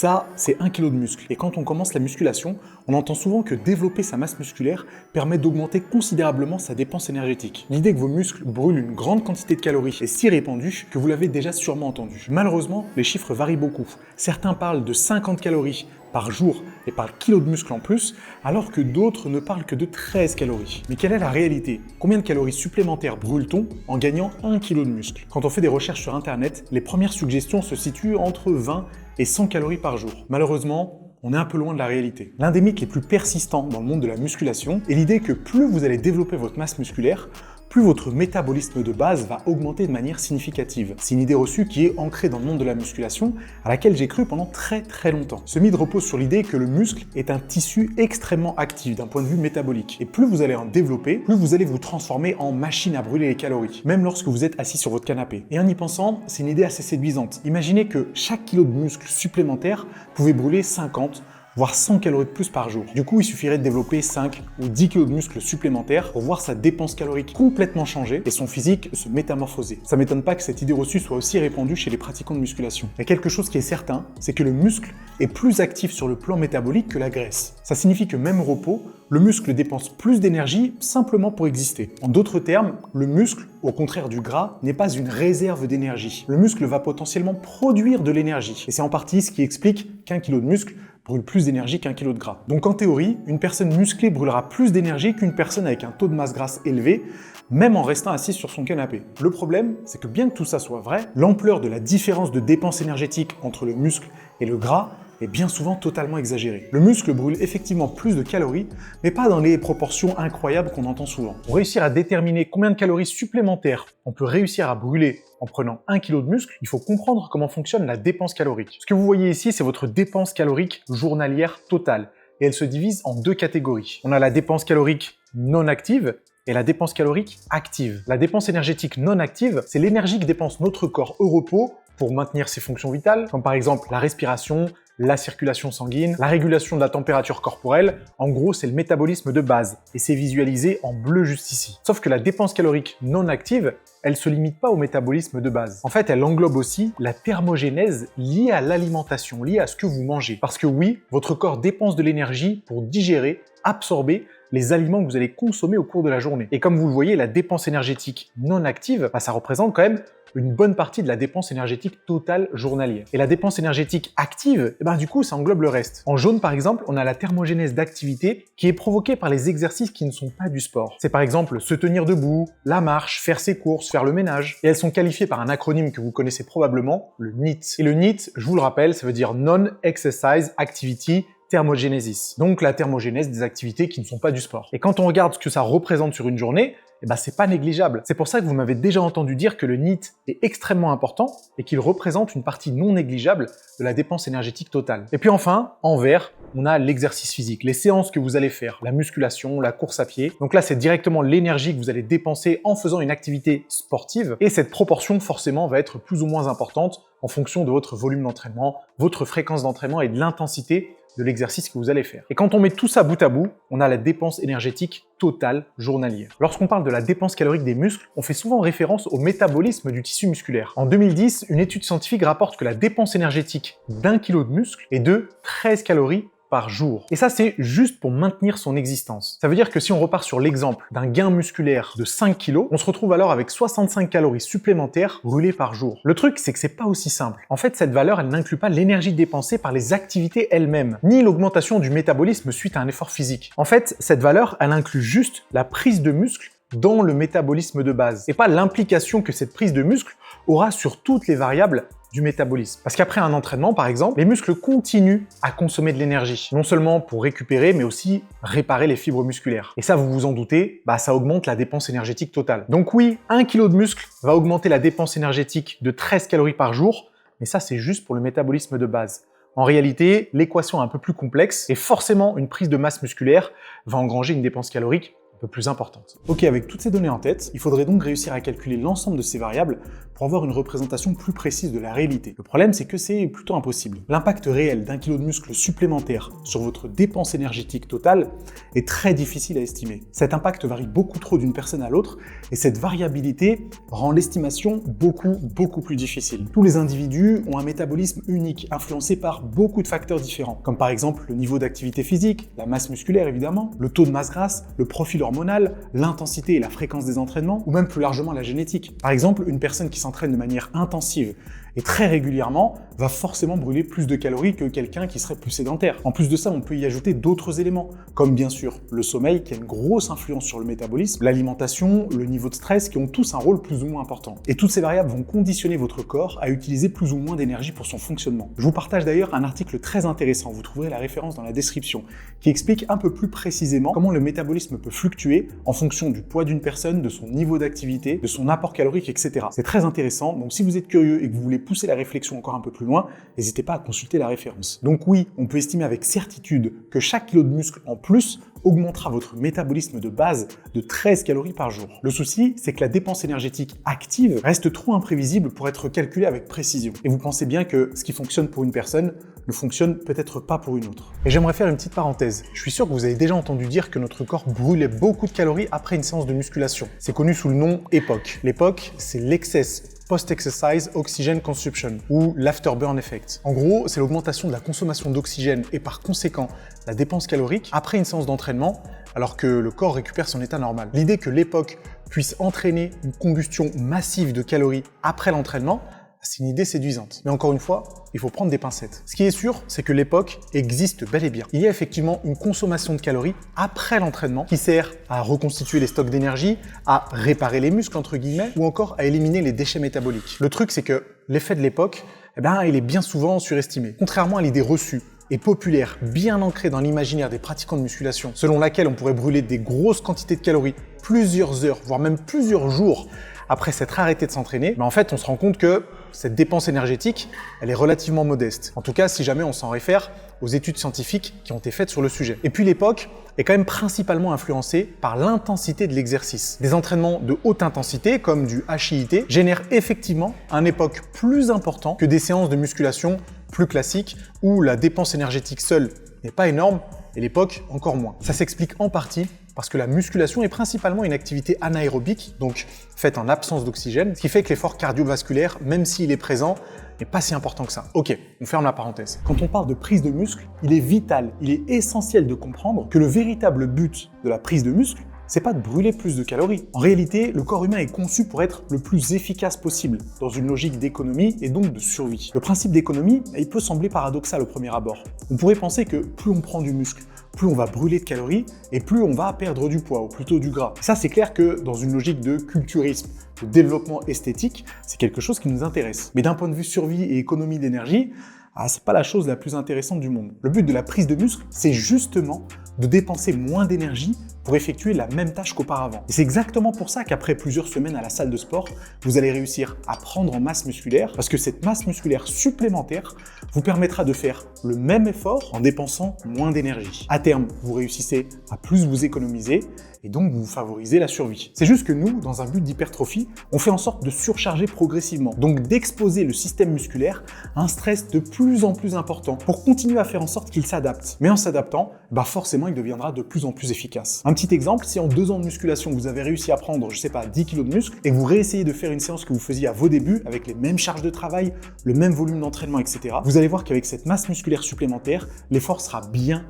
Ça, c'est 1 kg de muscle. Et quand on commence la musculation, on entend souvent que développer sa masse musculaire permet d'augmenter considérablement sa dépense énergétique. L'idée que vos muscles brûlent une grande quantité de calories est si répandue que vous l'avez déjà sûrement entendu. Malheureusement, les chiffres varient beaucoup. Certains parlent de 50 calories par jour et par kilo de muscle en plus, alors que d'autres ne parlent que de 13 calories. Mais quelle est la réalité? Combien de calories supplémentaires brûle-t-on en gagnant 1 kg de muscle? Quand on fait des recherches sur internet, les premières suggestions se situent entre 20 et 100 calories par jour. Malheureusement, on est un peu loin de la réalité. L'un des mythes les plus persistants dans le monde de la musculation est l'idée que plus vous allez développer votre masse musculaire, plus votre métabolisme de base va augmenter de manière significative. C'est une idée reçue qui est ancrée dans le monde de la musculation, à laquelle j'ai cru pendant très longtemps. Ce mythe repose sur l'idée que le muscle est un tissu extrêmement actif d'un point de vue métabolique. Et plus vous allez en développer, plus vous allez vous transformer en machine à brûler les calories, même lorsque vous êtes assis sur votre canapé. Et en y pensant, c'est une idée assez séduisante. Imaginez que chaque kilo de muscle supplémentaire pouvait brûler 50, voire 100 calories de plus par jour. Du coup, il suffirait de développer 5 ou 10 kg de muscles supplémentaires pour voir sa dépense calorique complètement changer et son physique se métamorphoser. Ça m'étonne pas que cette idée reçue soit aussi répandue chez les pratiquants de musculation. Mais quelque chose qui est certain, c'est que le muscle est plus actif sur le plan métabolique que la graisse. Ça signifie que même au repos, le muscle dépense plus d'énergie simplement pour exister. En d'autres termes, le muscle, au contraire du gras, n'est pas une réserve d'énergie. Le muscle va potentiellement produire de l'énergie. Et c'est en partie ce qui explique qu'un kilo de muscle brûle plus d'énergie qu'un kilo de gras. Donc en théorie, une personne musclée brûlera plus d'énergie qu'une personne avec un taux de masse grasse élevé, même en restant assise sur son canapé. Le problème, c'est que bien que tout ça soit vrai, l'ampleur de la différence de dépense énergétique entre le muscle et le gras est bien souvent totalement exagérée. Le muscle brûle effectivement plus de calories, mais pas dans les proportions incroyables qu'on entend souvent. Pour réussir à déterminer combien de calories supplémentaires on peut réussir à brûler en prenant 1 kg de muscle, il faut comprendre comment fonctionne la dépense calorique. Ce que vous voyez ici, c'est votre dépense calorique journalière totale, et elle se divise en deux catégories. On a la dépense calorique non active et la dépense calorique active. La dépense énergétique non active, c'est l'énergie que dépense notre corps au repos pour maintenir ses fonctions vitales, comme par exemple la respiration, la circulation sanguine, la régulation de la température corporelle. En gros, c'est le métabolisme de base, et c'est visualisé en bleu juste ici. Sauf que la dépense calorique non active, elle se limite pas au métabolisme de base. En fait, elle englobe aussi la thermogénèse liée à l'alimentation, liée à ce que vous mangez. Parce que oui, votre corps dépense de l'énergie pour digérer, absorber les aliments que vous allez consommer au cours de la journée. Et comme vous le voyez, la dépense énergétique non active, ça représente quand même une bonne partie de la dépense énergétique totale journalière. Et la dépense énergétique active, du coup, ça englobe le reste. En jaune, par exemple, on a la thermogénèse d'activité qui est provoquée par les exercices qui ne sont pas du sport. C'est par exemple se tenir debout, la marche, faire ses courses, faire le ménage. Et elles sont qualifiées par un acronyme que vous connaissez probablement, le NEAT. Et le NEAT, je vous le rappelle, ça veut dire Non-Exercise Activity Thermogenesis. Donc la thermogénèse des activités qui ne sont pas du sport. Et quand on regarde ce que ça représente sur une journée, c'est pas négligeable. C'est pour ça que vous m'avez déjà entendu dire que le NEAT est extrêmement important et qu'il représente une partie non négligeable de la dépense énergétique totale. Et puis enfin, en vert, on a l'exercice physique, les séances que vous allez faire, la musculation, la course à pied. Donc là, c'est directement l'énergie que vous allez dépenser en faisant une activité sportive. Et cette proportion, forcément, va être plus ou moins importante en fonction de votre volume d'entraînement, votre fréquence d'entraînement et de l'intensité de l'exercice que vous allez faire. Et quand on met tout ça bout à bout, on a la dépense énergétique totale journalière. Lorsqu'on parle de la dépense calorique des muscles, on fait souvent référence au métabolisme du tissu musculaire. En 2010, une étude scientifique rapporte que la dépense énergétique d'1 kg de muscle est de 13 calories par jour. Et ça, c'est juste pour maintenir son existence. Ça veut dire que si on repart sur l'exemple d'un gain musculaire de 5 kg, on se retrouve alors avec 65 calories supplémentaires brûlées par jour. Le truc, c'est que c'est pas aussi simple. En fait, cette valeur, elle n'inclut pas l'énergie dépensée par les activités elles-mêmes, ni l'augmentation du métabolisme suite à un effort physique. En fait, cette valeur, elle inclut juste la prise de muscle dans le métabolisme de base, et pas l'implication que cette prise de muscle aura sur toutes les variables du métabolisme. Parce qu'après un entraînement, par exemple, les muscles continuent à consommer de l'énergie, non seulement pour récupérer, mais aussi réparer les fibres musculaires. Et ça, vous vous en doutez, ça augmente la dépense énergétique totale. Donc oui, 1 kg de muscle va augmenter la dépense énergétique de 13 calories par jour, mais ça, c'est juste pour le métabolisme de base. En réalité, l'équation est un peu plus complexe, et forcément, une prise de masse musculaire va engranger une dépense calorique peu plus importante. Ok, avec toutes ces données en tête, il faudrait donc réussir à calculer l'ensemble de ces variables pour avoir une représentation plus précise de la réalité. Le problème, c'est que c'est plutôt impossible. L'impact réel d'un kilo de muscle supplémentaire sur votre dépense énergétique totale est très difficile à estimer. Cet impact varie beaucoup trop d'une personne à l'autre et cette variabilité rend l'estimation beaucoup plus difficile. Tous les individus ont un métabolisme unique, influencé par beaucoup de facteurs différents, comme par exemple le niveau d'activité physique, la masse musculaire évidemment, le taux de masse grasse, le profil hormonal, l'intensité et la fréquence des entraînements, ou même plus largement la génétique. Par exemple, une personne qui s'entraîne de manière intensive et très régulièrement va forcément brûler plus de calories que quelqu'un qui serait plus sédentaire. En plus de ça, on peut y ajouter d'autres éléments, comme bien sûr le sommeil qui a une grosse influence sur le métabolisme, l'alimentation, le niveau de stress qui ont tous un rôle plus ou moins important. Et toutes ces variables vont conditionner votre corps à utiliser plus ou moins d'énergie pour son fonctionnement. Je vous partage d'ailleurs un article très intéressant, vous trouverez la référence dans la description, qui explique un peu plus précisément comment le métabolisme peut fluctuer en fonction du poids d'une personne, de son niveau d'activité, de son apport calorique, etc. C'est très intéressant, donc si vous êtes curieux et que vous voulez pousser la réflexion encore un peu plus loin, n'hésitez pas à consulter la référence. Donc oui, on peut estimer avec certitude que chaque kilo de muscle en plus augmentera votre métabolisme de base de 13 calories par jour. Le souci, c'est que la dépense énergétique active reste trop imprévisible pour être calculée avec précision. Et vous pensez bien que ce qui fonctionne pour une personne ne fonctionne peut-être pas pour une autre. Et j'aimerais faire une petite parenthèse. Je suis sûr que vous avez déjà entendu dire que notre corps brûlait beaucoup de calories après une séance de musculation. C'est connu sous le nom EPOC. L'EPOC, c'est l'excess Post-Exercise Oxygen Consumption, ou l'Afterburn Effect. En gros, c'est l'augmentation de la consommation d'oxygène et par conséquent la dépense calorique après une séance d'entraînement, alors que le corps récupère son état normal. L'idée que l'EPOC puisse entraîner une combustion massive de calories après l'entraînement, c'est une idée séduisante. Mais encore une fois, il faut prendre des pincettes. Ce qui est sûr, c'est que l'EPOC existe bel et bien. Il y a effectivement une consommation de calories après l'entraînement qui sert à reconstituer les stocks d'énergie, à réparer les muscles entre guillemets, ou encore à éliminer les déchets métaboliques. Le truc, c'est que l'effet de l'EPOC, il est bien souvent surestimé. Contrairement à l'idée reçue et populaire, bien ancrée dans l'imaginaire des pratiquants de musculation, selon laquelle on pourrait brûler des grosses quantités de calories plusieurs heures, voire même plusieurs jours après s'être arrêté de s'entraîner, en fait, on se rend compte que cette dépense énergétique, elle est relativement modeste. En tout cas, si jamais on s'en réfère aux études scientifiques qui ont été faites sur le sujet. Et puis l'EPOC est quand même principalement influencé par l'intensité de l'exercice. Des entraînements de haute intensité, comme du HIIT, génèrent effectivement un EPOC plus important que des séances de musculation plus classiques où la dépense énergétique seule n'est pas énorme et l'EPOC encore moins. Ça s'explique en partie parce que la musculation est principalement une activité anaérobique, donc faite en absence d'oxygène, ce qui fait que l'effort cardiovasculaire, même s'il est présent, n'est pas si important que ça. Ok, on ferme la parenthèse. Quand on parle de prise de muscle, il est vital, il est essentiel de comprendre que le véritable but de la prise de muscle, c'est pas de brûler plus de calories. En réalité, le corps humain est conçu pour être le plus efficace possible, dans une logique d'économie et donc de survie. Le principe d'économie, il peut sembler paradoxal au premier abord. On pourrait penser que plus on prend du muscle, plus on va brûler de calories et plus on va perdre du poids, ou plutôt du gras. Ça, c'est clair que dans une logique de culturisme, de développement esthétique, c'est quelque chose qui nous intéresse. Mais d'un point de vue survie et économie d'énergie, c'est pas la chose la plus intéressante du monde. Le but de la prise de muscle, c'est justement de dépenser moins d'énergie pour effectuer la même tâche qu'auparavant. Et c'est exactement pour ça qu'après plusieurs semaines à la salle de sport, vous allez réussir à prendre en masse musculaire, parce que cette masse musculaire supplémentaire vous permettra de faire le même effort en dépensant moins d'énergie. À terme, vous réussissez à plus vous économiser et donc vous favorisez la survie. C'est juste que nous, dans un but d'hypertrophie, on fait en sorte de surcharger progressivement, donc d'exposer le système musculaire à un stress de plus en plus important pour continuer à faire en sorte qu'il s'adapte. Mais en s'adaptant, forcément, il deviendra de plus en plus efficace. Un petit exemple, si en 2 ans de musculation, vous avez réussi à prendre, 10 kg de muscle et que vous réessayez de faire une séance que vous faisiez à vos débuts avec les mêmes charges de travail, le même volume d'entraînement, etc., vous allez voir qu'avec cette masse musculaire supplémentaire, l'effort sera bien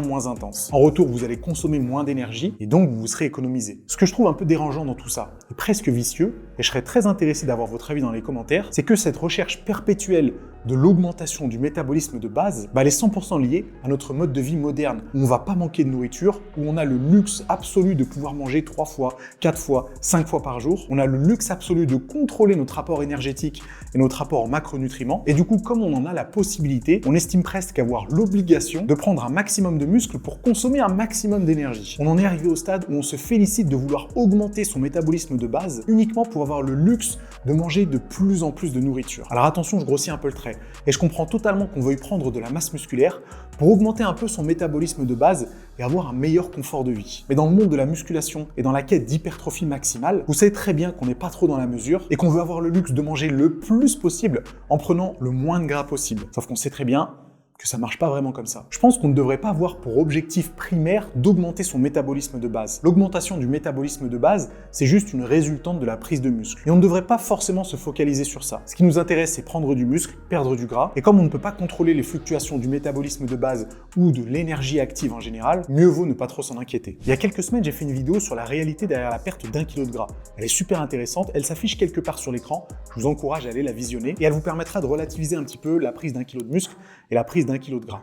moins intense. En retour, vous allez consommer moins d'énergie et donc vous serez économisé. Ce que je trouve un peu dérangeant dans tout ça, et presque vicieux, et je serais très intéressé d'avoir votre avis dans les commentaires, c'est que cette recherche perpétuelle de l'augmentation du métabolisme de base, elle est 100% liée à notre mode de vie moderne, où on va pas manquer de nourriture, où on a le luxe absolu de pouvoir manger 3 fois, 4 fois, 5 fois par jour, on a le luxe absolu de contrôler notre apport énergétique et notre apport en macronutriments, et du coup, comme on en a la possibilité, on estime presque avoir l'obligation de prendre un maximum de muscles pour consommer un maximum d'énergie. On en est arrivé au stade où on se félicite de vouloir augmenter son métabolisme de base uniquement pour avoir le luxe de manger de plus en plus de nourriture. Alors attention, je grossis un peu le trait, et je comprends totalement qu'on veuille prendre de la masse musculaire pour augmenter un peu son métabolisme de base et avoir un meilleur confort de vie. Mais dans le monde de la musculation et dans la quête d'hypertrophie maximale, vous savez très bien qu'on n'est pas trop dans la mesure et qu'on veut avoir le luxe de manger le plus possible en prenant le moins de gras possible. Sauf qu'on sait très bien que ça marche pas vraiment comme ça. Je pense qu'on ne devrait pas avoir pour objectif primaire d'augmenter son métabolisme de base. L'augmentation du métabolisme de base, c'est juste une résultante de la prise de muscle. Et on ne devrait pas forcément se focaliser sur ça. Ce qui nous intéresse, c'est prendre du muscle, perdre du gras. Et comme on ne peut pas contrôler les fluctuations du métabolisme de base ou de l'énergie active en général, mieux vaut ne pas trop s'en inquiéter. Il y a quelques semaines, j'ai fait une vidéo sur la réalité derrière la perte d'1 kg de gras. Elle est super intéressante, elle s'affiche quelque part sur l'écran. Je vous encourage à aller la visionner et elle vous permettra de relativiser un petit peu la prise d'1 kg de muscle et la prise d'1 kg de gras.